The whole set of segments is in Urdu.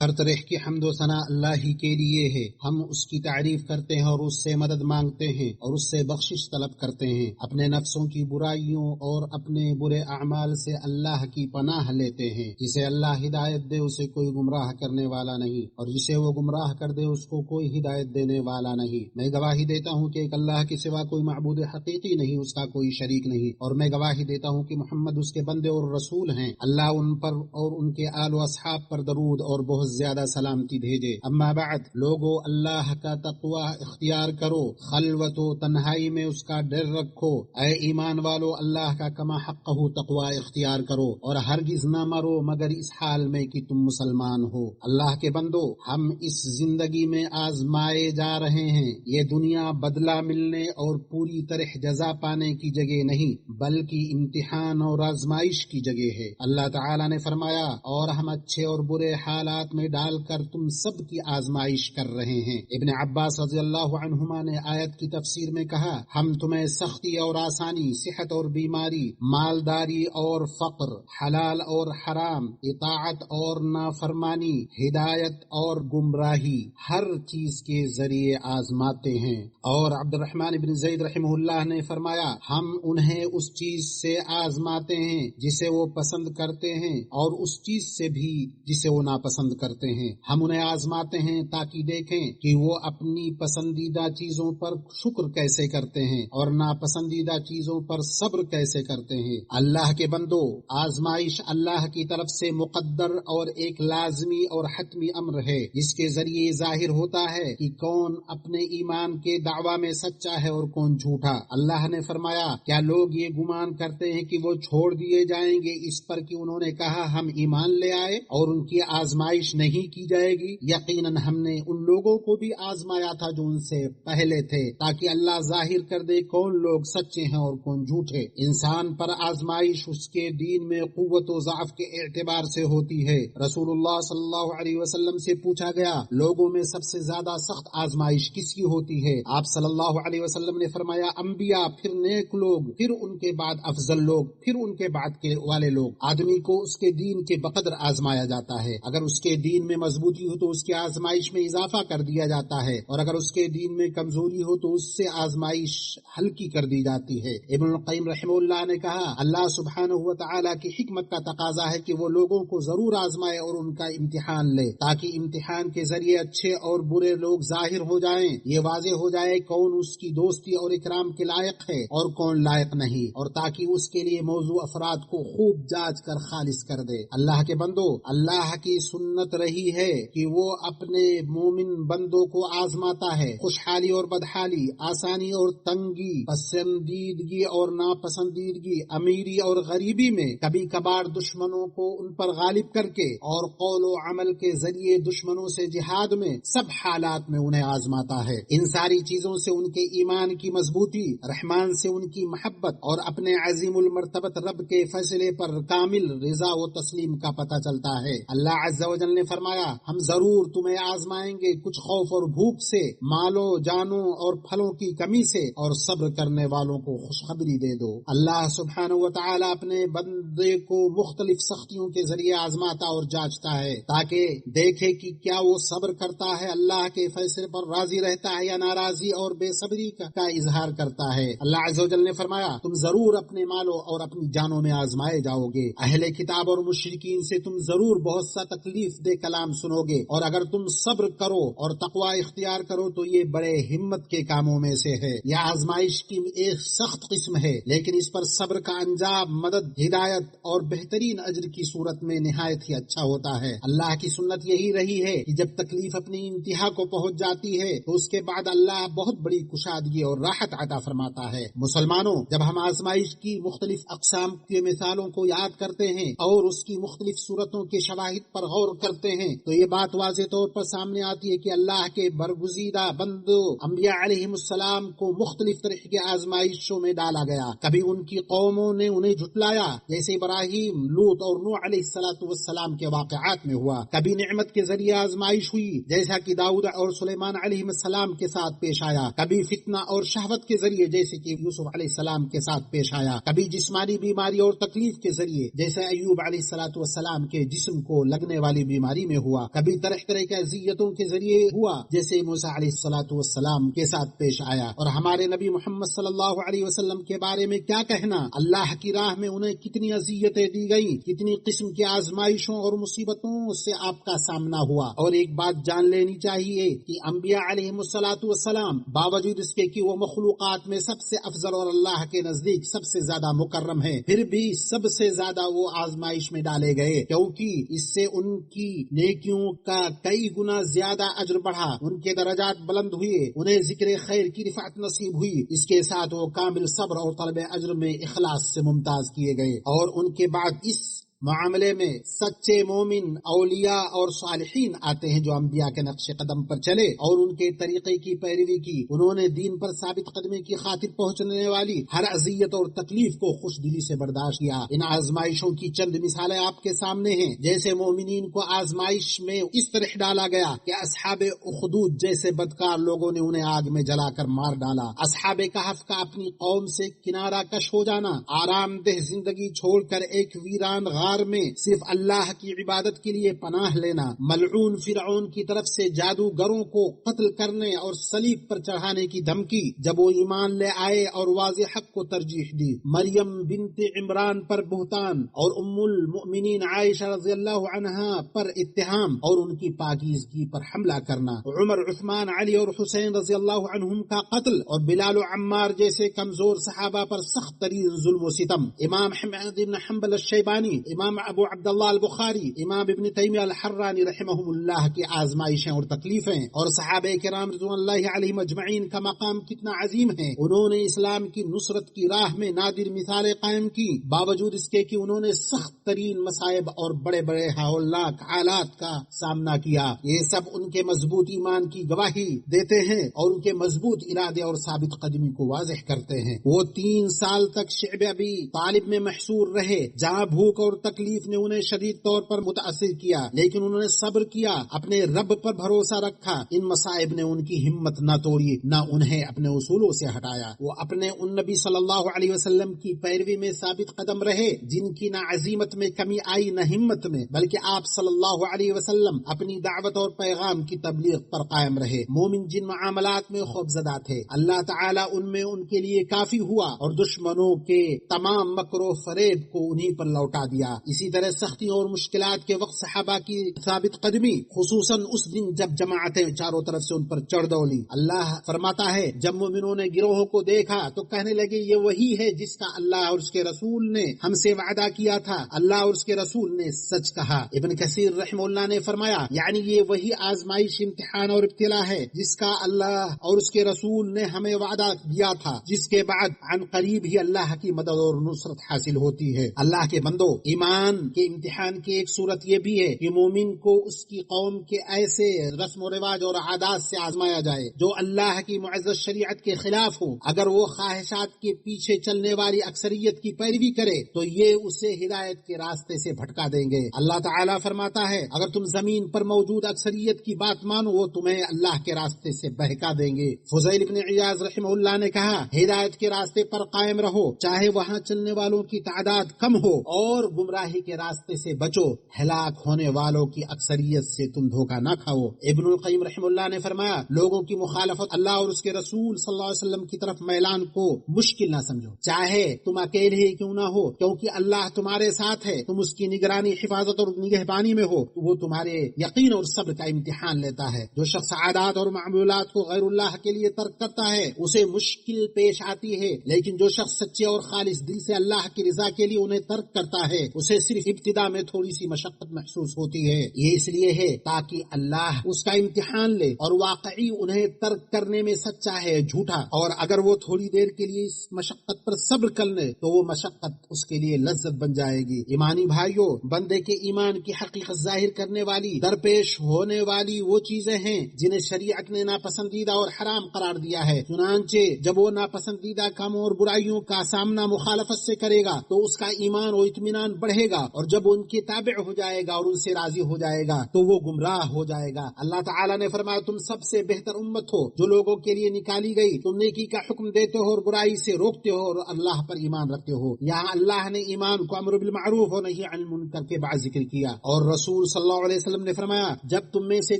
ہر طرح کی حمد و ثنا اللہ ہی کے لیے ہے، ہم اس کی تعریف کرتے ہیں اور اس سے مدد مانگتے ہیں اور اس سے بخشش طلب کرتے ہیں، اپنے نفسوں کی برائیوں اور اپنے برے اعمال سے اللہ کی پناہ لیتے ہیں۔ جسے اللہ ہدایت دے اسے کوئی گمراہ کرنے والا نہیں، اور جسے وہ گمراہ کر دے اس کو کوئی ہدایت دینے والا نہیں۔ میں گواہی دیتا ہوں کہ ایک اللہ کے سوا کوئی معبود حقیقی نہیں، اس کا کوئی شریک نہیں، اور میں گواہی دیتا ہوں کہ محمد اس کے بندے اور رسول ہیں۔ اللہ ان پر اور ان کے آل و اصحاب پر درود اور بہت زیادہ سلامتی بھیجے۔ اما بعد، لوگو اللہ کا تقوی اختیار کرو، خلوت و تنہائی میں اس کا ڈر رکھو۔ اے ایمان والو، اللہ کا کما حقہ تقوی اختیار کرو اور ہرگز نہ مرو مگر اس حال میں کہ تم مسلمان ہو۔ اللہ کے بندو، ہم اس زندگی میں آزمائے جا رہے ہیں۔ یہ دنیا بدلہ ملنے اور پوری طرح جزا پانے کی جگہ نہیں بلکہ امتحان اور آزمائش کی جگہ ہے۔ اللہ تعالی نے فرمایا، اور ہم اچھے اور برے حالات میں ڈال کر تم سب کی آزمائش کر رہے ہیں۔ ابن عباس رضی اللہ عنہما نے آیت کی تفسیر میں کہا، ہم تمہیں سختی اور آسانی، صحت اور بیماری، مالداری اور فقر، حلال اور حرام، اطاعت اور نافرمانی، ہدایت اور گمراہی، ہر چیز کے ذریعے آزماتے ہیں۔ اور عبد الرحمن بن زید رحمہ اللہ نے فرمایا، ہم انہیں اس چیز سے آزماتے ہیں جسے وہ پسند کرتے ہیں اور اس چیز سے بھی جسے وہ ناپسند کرتے ہیں۔ ہم انہیں آزماتے ہیں تاکہ دیکھیں کہ وہ اپنی پسندیدہ چیزوں پر شکر کیسے کرتے ہیں اور ناپسندیدہ چیزوں پر صبر کیسے کرتے ہیں۔ اللہ کے بندو، آزمائش اللہ کی طرف سے مقدر اور ایک لازمی اور حتمی امر ہے جس کے ذریعے ظاہر ہوتا ہے کہ کون اپنے ایمان کے دعویٰ میں سچا ہے اور کون جھوٹا۔ اللہ نے فرمایا، کیا لوگ یہ گمان کرتے ہیں کہ وہ چھوڑ دیے جائیں گے اس پر کہ انہوں نے کہا ہم ایمان لے آئے اور ان کی آزمائش نہیں کی جائے گی؟ یقیناً ہم نے ان لوگوں کو بھی آزمایا تھا جو ان سے پہلے تھے تاکہ اللہ ظاہر کر دے کون لوگ سچے ہیں اور کون جھوٹے۔ انسان پر آزمائش اس کے دین میں قوت و ضعف کے اعتبار سے ہوتی ہے۔ رسول اللہ صلی اللہ علیہ وسلم سے پوچھا گیا، لوگوں میں سب سے زیادہ سخت آزمائش کس کی ہوتی ہے؟ آپ صلی اللہ علیہ وسلم نے فرمایا، انبیاء، پھر نیک لوگ، پھر ان کے بعد افضل لوگ، پھر ان کے بعد کے والے لوگ۔ آدمی کو اس کے دین کے بقدر آزمایا جاتا ہے۔ اگر اس کے دین میں مضبوطی ہو تو اس کی آزمائش میں اضافہ کر دیا جاتا ہے، اور اگر اس کے دین میں کمزوری ہو تو اس سے آزمائش ہلکی کر دی جاتی ہے۔ ابن القیم رحمہ اللہ نے کہا، اللہ سبحانہ و تعالی کی حکمت کا تقاضا ہے کہ وہ لوگوں کو ضرور آزمائے اور ان کا امتحان لے تاکہ امتحان کے ذریعے اچھے اور برے لوگ ظاہر ہو جائیں، یہ واضح ہو جائے کون اس کی دوستی اور اکرام کے لائق ہے اور کون لائق نہیں، اور تاکہ اس کے لیے موضوع افراد کو خوب جانچ کر خالص کر دے۔ اللہ کے بندو، اللہ کی سنت رہی ہے کہ وہ اپنے مومن بندوں کو آزماتا ہے، خوشحالی اور بدحالی، آسانی اور تنگی، پسندیدگی اور ناپسندیدگی، امیری اور غریبی میں، کبھی کبھار دشمنوں کو ان پر غالب کر کے اور قول و عمل کے ذریعے دشمنوں سے جہاد میں، سب حالات میں انہیں آزماتا ہے۔ ان ساری چیزوں سے ان کے ایمان کی مضبوطی، رحمان سے ان کی محبت اور اپنے عظیم المرتبت رب کے فیصلے پر کامل رضا و تسلیم کا پتہ چلتا ہے۔ اللہ عز و جل نے فرمایا، ہم ضرور تمہیں آزمائیں گے کچھ خوف اور بھوک سے، مالوں، جانوں اور پھلوں کی کمی سے، اور صبر کرنے والوں کو خوشخبری دے دو۔ اللہ سبحانہ و تعالی اپنے بندے کو مختلف سختیوں کے ذریعے آزماتا اور جانچتا ہے تاکہ دیکھے کہ کیا وہ صبر کرتا ہے، اللہ کے فیصلے پر راضی رہتا ہے، یا ناراضی اور بے صبری کا اظہار کرتا ہے۔ اللہ عز و جل نے فرمایا، تم ضرور اپنے مالوں اور اپنی جانوں میں آزمائے جاؤ گے۔ اہل کتاب اور مشرکین سے تم ضرور بہت سا تکلیف دہ کلام سنو گے، اور اگر تم صبر کرو اور تقوی اختیار کرو تو یہ بڑے ہمت کے کاموں میں سے ہے۔ یہ آزمائش کی ایک سخت قسم ہے، لیکن اس پر صبر کا انجام مدد، ہدایت اور بہترین اجر کی صورت میں نہایت ہی اچھا ہوتا ہے۔ اللہ کی سنت یہی رہی ہے کہ جب تکلیف اپنی انتہا کو پہنچ جاتی ہے تو اس کے بعد اللہ بہت بڑی کشادگی اور راحت عطا فرماتا ہے۔ مسلمانوں، جب ہم آزمائش کی مختلف اقسام کی مثالوں کو یاد کرتے ہیں اور اس کی مختلف صورتوں کے شواہد پر غور کرتے ہیں تو یہ بات واضح طور پر سامنے آتی ہے کہ اللہ کے برگزیدہ بندوں انبیاء علیہم السلام کو مختلف طرح کے آزمائشوں میں ڈالا گیا۔ کبھی ان کی قوموں نے انہیں جھٹلایا، جیسے ابراہیم، لوط اور نوح علیہ السلام کے واقعات میں ہوا۔ کبھی نعمت کے ذریعے آزمائش ہوئی، جیسا کہ داؤد اور سلیمان علیہ السلام کے ساتھ پیش آیا۔ کبھی فتنہ اور شہوت کے ذریعے، جیسے کہ یوسف علیہ السلام کے ساتھ پیش آیا۔ کبھی جسمانی بیماری اور تکلیف کے ذریعے، جیسے ایوب علیہ السلام کے جسم کو لگنے والی بیماری بیماری میں ہوا، کبھی طرح طرح کے اذیتوں کے ذریعے ہوا جیسے موسیٰ علیہ الصلوۃ والسلام کے ساتھ پیش آیا۔ اور ہمارے نبی محمد صلی اللہ علیہ وسلم کے بارے میں کیا کہنا، اللہ کی راہ میں انہیں کتنی اذیتیں دی گئیں، کتنی قسم کی آزمائشوں اور مصیبتوں سے آپ کا سامنا ہوا۔ اور ایک بات جان لینی چاہیے کہ انبیاء علیہ الصلوۃ والسلام باوجود اس کے کہ وہ مخلوقات میں سب سے افضل اور اللہ کے نزدیک سب سے زیادہ مکرم ہے، پھر بھی سب سے زیادہ وہ آزمائش میں ڈالے گئے، کیونکہ اس سے ان کی نیکیوں کا کئی گنا زیادہ اجر بڑھا، ان کے درجات بلند ہوئے، انہیں ذکر خیر کی رفعت نصیب ہوئی، اس کے ساتھ وہ کامل صبر اور طلب اجر میں اخلاص سے ممتاز کیے گئے۔ اور ان کے بعد اس معاملے میں سچے مومن، اولیاء اور صالحین آتے ہیں جو انبیاء کے نقش قدم پر چلے اور ان کے طریقے کی پیروی کی، انہوں نے دین پر ثابت قدمی کی خاطر پہنچنے والی ہر اذیت اور تکلیف کو خوش دلی سے برداشت کیا۔ ان آزمائشوں کی چند مثالیں آپ کے سامنے ہیں۔ جیسے مومنین کو آزمائش میں اس طرح ڈالا گیا کہ اصحاب اخدود جیسے بدکار لوگوں نے انہیں آگ میں جلا کر مار ڈالا، اصحاب کہف کا اپنی قوم سے کنارہ کش ہو جانا، آرام دہ زندگی چھوڑ کر ایک ویران غار میں صرف اللہ کی عبادت کے لیے پناہ لینا، ملعون فرعون کی طرف سے جادوگروں کو قتل کرنے اور صلیب پر چڑھانے کی دھمکی جب وہ ایمان لے آئے اور واضح حق کو ترجیح دی، مریم بنت عمران پر بہتان اور ام المؤمنین عائشہ رضی اللہ عنہا پر اتہام اور ان کی پاکیزگی پر حملہ کرنا، عمر، عثمان، علی اور حسین رضی اللہ عنہم کا قتل اور بلال و عمار جیسے کمزور صحابہ پر سخت ترین ظلم و ستم، امام احمد بن حنبل الشیبانی، امام ابو عبداللہ البخاری، امام ابن تیمیہ الحرانی رحمہم اللہ کی آزمائشیں اور تکلیفیں، اور صحابہ کرام رضوان اللہ علیہم اجمعین کا مقام کتنا عظیم ہے۔ انہوں نے اسلام کی نصرت کی راہ میں نادر مثالیں قائم کی، باوجود اس کے کہ انہوں نے سخت ترین مصائب اور بڑے بڑے ہولناک حالات کا سامنا کیا۔ یہ سب ان کے مضبوط ایمان کی گواہی دیتے ہیں اور ان کے مضبوط ارادے اور ثابت قدمی کو واضح کرتے ہیں۔ وہ 3 سال تک شعب ابی طالب میں محصور رہے، جہاں بھوک اور تکلیف نے انہیں شدید طور پر متاثر کیا، لیکن انہوں نے صبر کیا، اپنے رب پر بھروسہ رکھا۔ ان مصائب نے ان کی ہمت نہ توڑی، نہ انہیں اپنے اصولوں سے ہٹایا۔ وہ اپنے ان نبی صلی اللہ علیہ وسلم کی پیروی میں ثابت قدم رہے جن کی نہ عزیمت میں کمی آئی نہ ہمت میں، بلکہ آپ صلی اللہ علیہ وسلم اپنی دعوت اور پیغام کی تبلیغ پر قائم رہے۔ مومن جن معاملات میں خوفزدہ تھے، اللہ تعالیٰ ان میں ان کے لیے کافی ہوا اور دشمنوں کے تمام مکر و فریب کو انہی پر لوٹا دیا۔ اسی طرح سختی اور مشکلات کے وقت صحابہ کی ثابت قدمی، خصوصاً اس دن جب جماعتیں چاروں طرف سے ان پر چڑھ دوڑی، اللہ فرماتا ہے جب مومنوں نے گروہوں کو دیکھا تو کہنے لگے یہ وہی ہے جس کا اللہ اور اس کے رسول نے ہم سے وعدہ کیا تھا، اللہ اور اس کے رسول نے سچ کہا۔ ابن کثیر رحمہ اللہ نے فرمایا یعنی یہ وہی آزمائش، امتحان اور ابتلا ہے جس کا اللہ اور اس کے رسول نے ہمیں وعدہ دیا تھا، جس کے بعد عن قریب ہی اللہ کی مدد اور نصرت حاصل ہوتی ہے۔ اللہ کے بندو، ایمان کے امتحان کی ایک صورت یہ بھی ہے کہ مومن کو اس کی قوم کے ایسے رسم و رواج اور عادات سے آزمایا جائے جو اللہ کی معزز شریعت کے خلاف ہو۔ اگر وہ خواہشات کے پیچھے چلنے والی اکثریت کی پیروی کرے تو یہ اسے ہدایت کے راستے سے بھٹکا دیں گے۔ اللہ تعالیٰ فرماتا ہے اگر تم زمین پر موجود اکثریت کی بات مانو وہ تمہیں اللہ کے راستے سے بہکا دیں گے۔ فضیل بن عیاض رحمہ اللہ نے کہا ہدایت کے راستے پر قائم رہو، چاہے وہاں چلنے والوں کی تعداد کم ہو، اور گمراہی کے راستے سے بچو، ہلاک ہونے والوں کی اکثریت سے تم دھوکہ نہ کھاؤ۔ ابن القیم رحمہ اللہ نے فرمایا لوگوں کی مخالفت اللہ اور اس کے رسول صلی اللہ علیہ وسلم کی طرف میلان کو مشکل نہ سمجھو، چاہے تم اکیلے ہی کیوں نہ ہو، کیونکہ اللہ تمہارے ساتھ ہے، تم اس کی نگرانی، حفاظت اور نگہبانی میں ہو، وہ تمہارے یقین اور صبر کا امتحان لیتا ہے۔ جو شخص عادات اور معمولات کو غیر اللہ کے لیے ترک کرتا ہے اسے مشکل پیش آتی ہے، لیکن جو شخص سچے اور خالص دل سے اللہ کی رضا کے لیے انہیں ترک کرتا ہے اسے صرف ابتدا میں تھوڑی سی مشقت محسوس ہوتی ہے۔ یہ اس لیے ہے تاکہ اللہ اس کا امتحان لے اور واقعی انہیں ترک کرنے میں سچا ہے جھوٹا، اور اگر وہ تھوڑی دیر کے لیے اس مشقت پر صبر کر لے تو وہ مشقت اس کے لیے لذت بن جائے گی۔ ایمانی بھائیوں، بندے کے ایمان کی حقیقت ظاہر کرنے والی درپیش ہونے والی وہ چیزیں ہیں جنہیں شریعت نے ناپسندیدہ اور حرام قرار دیا ہے، چنانچہ جب وہ ناپسندیدہ کاموں اور برائیوں کا سامنا مخالفت سے کرے گا تو اس کا ایمان و اطمینان بڑھے پڑھے گا اور جب ان کے تابع ہو جائے گا اور ان سے راضی ہو جائے گا تو وہ گمراہ ہو جائے گا۔ اللہ تعالیٰ نے فرمایا تم سب سے بہتر امت ہو جو لوگوں کے لیے نکالی گئی، تم نیکی کا حکم دیتے ہو اور برائی سے روکتے ہو اور اللہ پر ایمان رکھتے ہو۔ یہاں اللہ نے ایمان کو امر بالمعروف اور نہی عن المنکر کے بعد ذکر کیا، اور رسول صلی اللہ علیہ وسلم نے فرمایا جب تم میں سے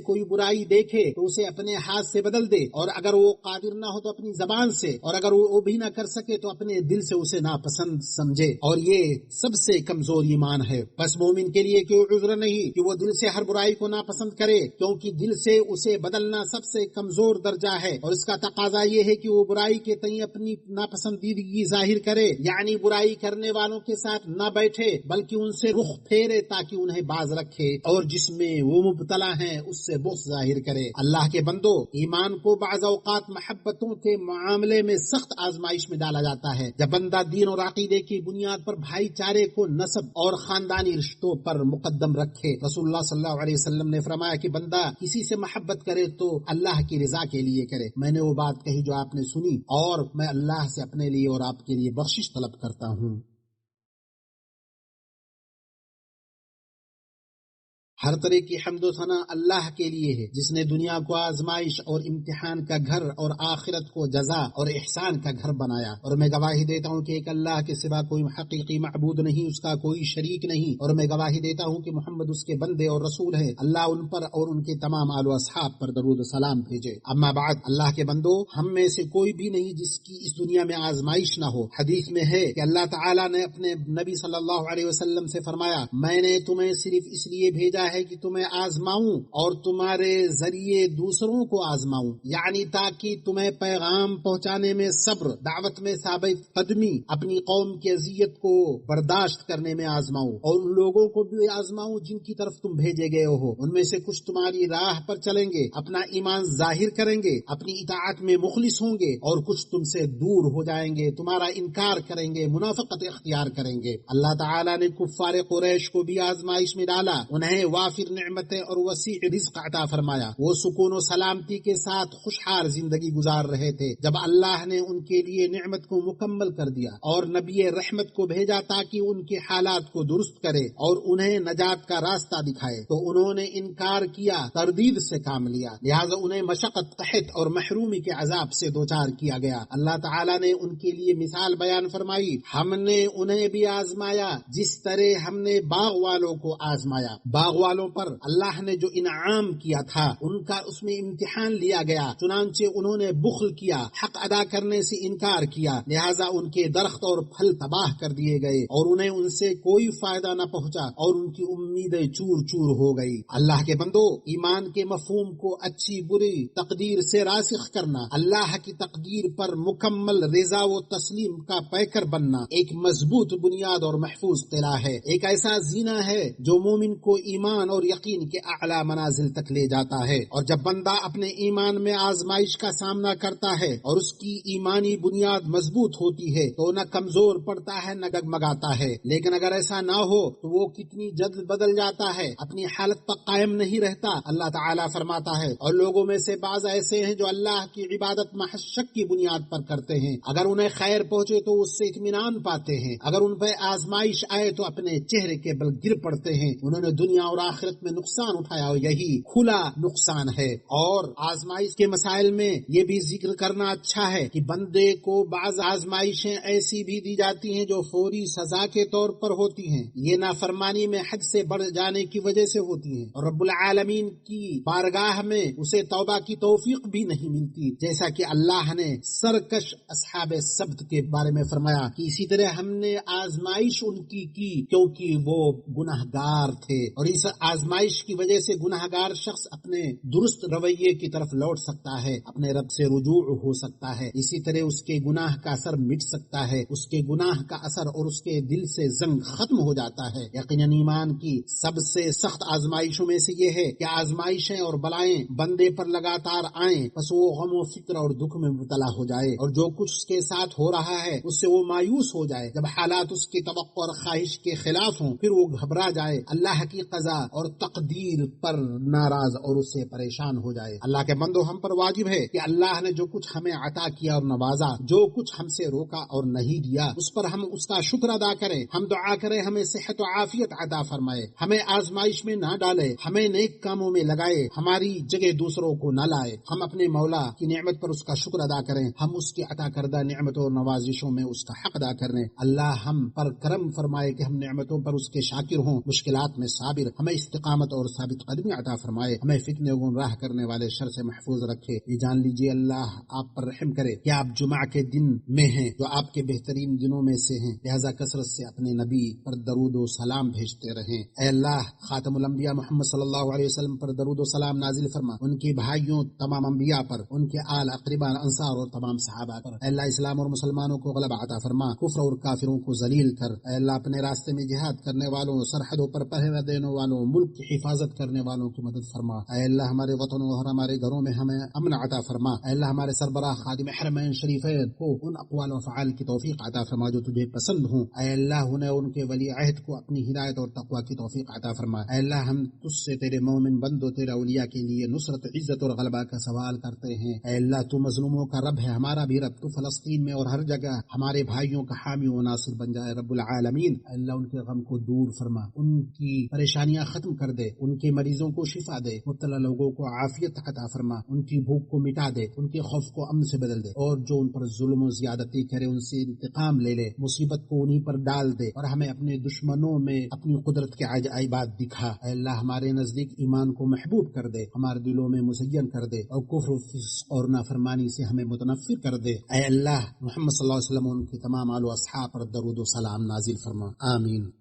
کوئی برائی دیکھے تو اسے اپنے ہاتھ سے بدل دے، اور اگر وہ قادر نہ ہو تو اپنی زبان سے، اور اگر وہ بھی نہ کر سکے تو اپنے دل سے اسے ناپسند سمجھے، اور یہ سب سے کمزور ایمان ہے۔ بس مومن کے لیے کوئی عذر نہیں کہ وہ دل سے ہر برائی کو ناپسند کرے، کیونکہ دل سے اسے بدلنا سب سے کمزور درجہ ہے، اور اس کا تقاضا یہ ہے کہ وہ برائی کے تئیں اپنی ناپسندیدگی ظاہر کرے، یعنی برائی کرنے والوں کے ساتھ نہ بیٹھے بلکہ ان سے رخ پھیرے تاکہ انہیں باز رکھے، اور جس میں وہ مبتلا ہیں اس سے بغض ظاہر کرے۔ اللہ کے بندو، ایمان کو بعض اوقات محبتوں کے معاملے میں سخت آزمائش میں ڈالا جاتا ہے۔ جب بندہ دین اور عقیدے کی بنیاد پر بھائی چارے کو نسب اور خاندانی رشتوں پر مقدم رکھے، رسول اللہ صلی اللہ علیہ وسلم نے فرمایا کہ بندہ کسی سے محبت کرے تو اللہ کی رضا کے لیے کرے۔ میں نے وہ بات کہی جو آپ نے سنی، اور میں اللہ سے اپنے لیے اور آپ کے لیے بخشش طلب کرتا ہوں۔ ہر طرح کی حمد و ثنا اللہ کے لیے ہے جس نے دنیا کو آزمائش اور امتحان کا گھر اور آخرت کو جزا اور احسان کا گھر بنایا، اور میں گواہی دیتا ہوں کہ ایک اللہ کے سوا کوئی حقیقی معبود نہیں، اس کا کوئی شریک نہیں، اور میں گواہی دیتا ہوں کہ محمد اس کے بندے اور رسول ہیں۔ اللہ ان پر اور ان کے تمام آل و اصحاب پر درود و سلام بھیجے۔ اما بعد، اللہ کے بندو، ہم میں سے کوئی بھی نہیں جس کی اس دنیا میں آزمائش نہ ہو۔ حدیث میں ہے کہ اللہ تعالیٰ نے اپنے نبی صلی اللہ علیہ وسلم سے فرمایا، میں نے تمہیں صرف اس لیے بھیجا ہے کہ تمہیں آزماؤں اور تمہارے ذریعے دوسروں کو آزماؤں، یعنی تاکہ تمہیں پیغام پہنچانے میں صبر، دعوت میں ثابت قدمی، اپنی قوم کی اذیت کو برداشت کرنے میں آزماؤں، اور ان لوگوں کو بھی آزماؤں جن کی طرف تم بھیجے گئے ہو۔ ان میں سے کچھ تمہاری راہ پر چلیں گے، اپنا ایمان ظاہر کریں گے، اپنی اطاعت میں مخلص ہوں گے، اور کچھ تم سے دور ہو جائیں گے، تمہارا انکار کریں گے، منافقت اختیار کریں گے۔ اللہ تعالیٰ نے کفار قریش کو بھی آزمائش میں ڈالا، انہیں وافر نعمتیں اور وسیع رزق عطا فرمایا۔ وہ سکون و سلامتی کے ساتھ خوشحال زندگی گزار رہے تھے جب اللہ نے ان کے لیے نعمت کو مکمل کر دیا اور نبی رحمت کو بھیجا تاکہ ان کے حالات کو درست کرے اور انہیں نجات کا راستہ دکھائے، تو انہوں نے انکار کیا، تردید سے کام لیا، لہذا انہیں مشقت، قحط اور محرومی کے عذاب سے دوچار کیا گیا۔ اللہ تعالیٰ نے ان کے لیے مثال بیان فرمائی، ہم نے انہیں بھی آزمایا جس طرح ہم نے باغ والوں کو آزمایا۔ باغ والوں پر اللہ نے جو انعام کیا تھا ان کا اس میں امتحان لیا گیا، چنانچہ انہوں نے بخل کیا، حق ادا کرنے سے انکار کیا، لہذا ان کے درخت اور پھل تباہ کر دیے گئے اور انہیں ان سے کوئی فائدہ نہ پہنچا اور ان کی امیدیں چور چور ہو گئی۔ اللہ کے بندو، ایمان کے مفہوم کو اچھی بری تقدیر سے راسخ کرنا، اللہ کی تقدیر پر مکمل رضا و تسلیم کا پیکر بننا ایک مضبوط بنیاد اور محفوظ قلعہ ہے، ایک ایسا زینہ ہے جو مومن کو ایمان اور یقین کے اعلیٰ منازل تک لے جاتا ہے۔ اور جب بندہ اپنے ایمان میں آزمائش کا سامنا کرتا ہے اور اس کی ایمانی بنیاد مضبوط ہوتی ہے تو نہ کمزور پڑتا ہے نہ ڈگمگاتا ہے، لیکن اگر ایسا نہ ہو تو وہ کتنی جلد بدل جاتا ہے، اپنی حالت پر قائم نہیں رہتا۔ اللہ تعالیٰ فرماتا ہے، اور لوگوں میں سے بعض ایسے ہیں جو اللہ کی عبادت محض شک کی بنیاد پر کرتے ہیں، اگر انہیں خیر پہنچے تو اس سے اطمینان پاتے ہیں، اگر ان پہ آزمائش آئے تو اپنے چہرے کے بل گر پڑتے ہیں۔ انہوں نے دنیا اور آخرت میں نقصان اٹھایا اور یہی کھلا نقصان ہے۔ اور آزمائش کے مسائل میں یہ بھی ذکر کرنا اچھا ہے کہ بندے کو بعض آزمائشیں ایسی بھی دی جاتی ہیں جو فوری سزا کے طور پر ہوتی ہیں، یہ نافرمانی میں حد سے بڑھ جانے کی وجہ سے ہوتی ہیں، اور رب العالمین کی بارگاہ میں اسے توبہ کی توفیق بھی نہیں ملتی، جیسا کہ اللہ نے سرکش اصحاب سبت کے بارے میں فرمایا کہ اسی طرح ہم نے آزمائش ان کی کیونکہ وہ گناہگار تھے، اور اس آزمائش کی وجہ سے گناہگار شخص اپنے درست رویے کی طرف لوٹ سکتا ہے، اپنے رب سے رجوع ہو سکتا ہے، اسی طرح اس کے گناہ کا اثر مٹ سکتا ہے، اس کے گناہ کا اثر اور اس کے دل سے زنگ ختم ہو جاتا ہے۔ یقیناً ایمان کی سب سے سخت آزمائشوں میں سے یہ ہے کہ آزمائشیں اور بلائیں بندے پر لگاتار آئیں، پس وہ غم و فکر اور دکھ میں مبتلا ہو جائے، اور جو کچھ اس کے ساتھ ہو رہا ہے اس سے وہ مایوس ہو جائے۔ جب حالات اس کی توقع اور خواہش کے خلاف ہوں پھر وہ گھبرا جائے، اللہ کی قضا اور تقدیر پر ناراض اور اس سے پریشان ہو جائے۔ اللہ کے بندو، ہم پر واجب ہے کہ اللہ نے جو کچھ ہمیں عطا کیا اور نوازا، جو کچھ ہم سے روکا اور نہیں دیا، اس پر ہم اس کا شکر ادا کریں۔ ہم دعا کریں ہمیں صحت و عافیت عطا فرمائے، ہمیں آزمائش میں نہ ڈالے، ہمیں نیک کاموں میں لگائے، ہماری جگہ دوسروں کو نہ لائے۔ ہم اپنے مولا کی نعمت پر اس کا شکر ادا کریں، ہم اس کی عطا کردہ نعمتوں اور نوازشوں میں اس کا حق ادا کریں۔ اللہ ہم پر کرم فرمائے کہ ہم نعمتوں پر اس کے شاکر ہوں، مشکلات میں صابر، ہمیں استقامت اور ثابت قدمی عطا فرمائے، ہمیں فتنے و گمراہ کرنے والے شر سے محفوظ رکھے۔ یہ جان لیجیے اللہ آپ پر رحم کرے کہ آپ جمعہ کے دن میں ہیں جو آپ کے بہترین دنوں میں سے ہیں، لہذا کثرت سے اپنے نبی پر درود و سلام بھیجتے رہیں۔ اے اللہ خاتم الانبیاء محمد صلی اللہ علیہ وسلم پر درود و سلام نازل فرما، ان کے بھائیوں تمام انبیاء پر، ان کے آل اقرباء انصار اور تمام صحابہ پر۔ اے اللہ اسلام اور مسلمانوں کو غلبہ عطا فرما، کفر اور کافروں کو ذلیل کر۔ اے اللہ اپنے راستے میں جہاد کرنے والوں، سرحدوں پر پہرہ دینے والوں، ملک کی حفاظت کرنے والوں کی مدد فرما۔ اے اللہ ہمارے وطنوں اور ہمارے گھروں میں ہمیں امن عطا فرما۔ اے اللہ ہمارے سربراہ خادم حرمین شریفین کو ان اقوال و افعال کی توفیق عطا فرما جو تجھے پسند ہوں۔ اے اللہ انہیں اور ان کے ولی عہد کو اپنی ہدایت اور تقوی کی توفیق عطا فرما۔ اے اللہ ہم تجھ سے تیرے مومن بندوں، تیرے اولیاء کے لیے نصرت، عزت اور غلبہ کا سوال کرتے ہیں۔ اے اللہ تو مظلوموں کا رب ہے، ہمارا بھی رب، تو فلسطین میں اور ہر جگہ ہمارے بھائیوں کا حامی و ناصر بن جائے رب العالمین۔ اے اللہ ان کے غم کو دور فرما، ان کی پریشانیاں ختم کر دے، ان کے مریضوں کو شفا دے، مبتلا لوگوں کو عافیت عطا فرما، ان کی بھوک کو مٹا دے، ان کے خوف کو امن سے بدل دے، اور جو ان پر ظلم و زیادتی کرے ان سے انتقام لے لے، مصیبت کو انہی پر ڈال دے، اور ہمیں اپنے دشمنوں میں اپنی قدرت کے عجائبات دکھا۔ اے اللہ ہمارے نزدیک ایمان کو محبوب کر دے، ہمارے دلوں میں مزین کر دے، اور کفر و فسق اور نافرمانی سے ہمیں متنفر کر دے۔ اے اللہ محمد صلی اللہ علیہ وسلم اور ان کے تمام آل و اصحاب پر درود و سلام نازل فرما، آمین۔